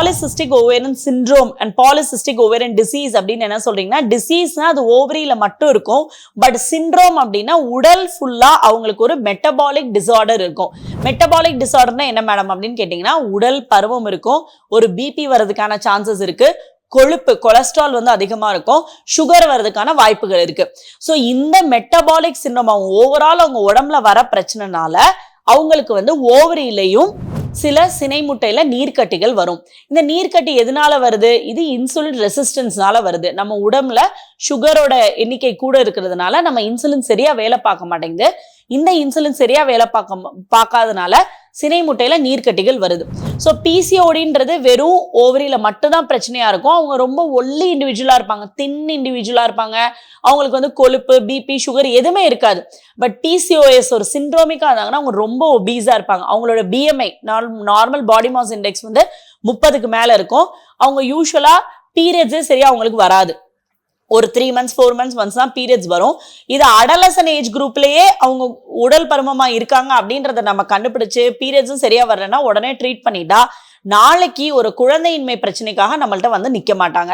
Polycystic ovarian syndrome and polycystic ovarian disease அப்படின்னு என்ன சொல்றீங்கன்னா, டிசீஸ்னா அது ஓவரியில மட்டும் இருக்கும். பட் சிண்ட்ரோம் அப்படின்னா உடல் ஃபுல்லா அவங்களுக்கு ஒரு மெட்டபாலிக் டிசார்டர் இருக்கும். மெட்டபாலிக் டிசார்டர்னா என்ன மேடம் அப்படின்னு கேட்டீங்கன்னா, உடல் பருவம் இருக்கும், ஒரு பிபி வரதுக்கான சான்சஸ் இருக்கு, கொழுப்பு கொலஸ்ட்ரால் வந்து அதிகமா இருக்கும், சுகர் வரதுக்கான வாய்ப்புகள் இருக்கு. ஸோ இந்த மெட்டபாலிக் சிண்ட்ரோம் அவங்க ஓவரால் அவங்க உடம்புல வர பிரச்சனைனால அவங்களுக்கு வந்து ஓவரியிலையும் சில சினை முட்டையில நீர்க்கட்டிகள் வரும். இந்த நீர்க்கட்டி எதனால வருது? இது இன்சுலின் ரெசிஸ்டன்ஸ்னால வருது. நம்ம உடம்புல சுகரோட எண்ணிக்கை கூட இருக்கிறதுனால நம்ம இன்சுலின் சரியா வேலை பார்க்க மாட்டேங்குது. இந்த இன்சுலின் சரியா வேலை பார்க்காதனால சினை முட்டையில நீர்க்கட்டிகள் வருது. ஸோ பிசிஓடின்றது வெறும் ஓவரியில மட்டும்தான் பிரச்சனையா இருக்கும். அவங்க ரொம்ப ஒல்லி இண்டிவிஜுவலா இருப்பாங்க, தின் இண்டிவிஜுவலா இருப்பாங்க. அவங்களுக்கு வந்து கொழுப்பு, பிபி, சுகர் எதுவுமே இருக்காது. பட் பிசிஓஎஸ் ஒரு சிண்ட்ரோமிக்கா இருந்தாங்கன்னா அவங்க ரொம்ப ஒபீஸா இருப்பாங்க. அவங்களோட BMI normal body mass index வந்து 30க்கு மேல இருக்கும். அவங்க யூஸ்வலா பீரியட்ஸே சரியா அவங்களுக்கு வராது. ஒரு 3 months 4 months ஒன்ஸ் தான் பீரியட்ஸ் வரும். இது அடலசன் ஏஜ் குரூப்லயே அவங்க உடல் பருமமா இருக்காங்க அப்படின்றத நம்ம கண்டுபிடிச்சு பீரியட்ஸும் சரியா வரலன்னா உடனே ட்ரீட் பண்ணிட்டா நாளைக்கு ஒரு குழந்தையின்மை பிரச்சனைக்காக நம்மள்ட்ட வந்து நிக்க மாட்டாங்க.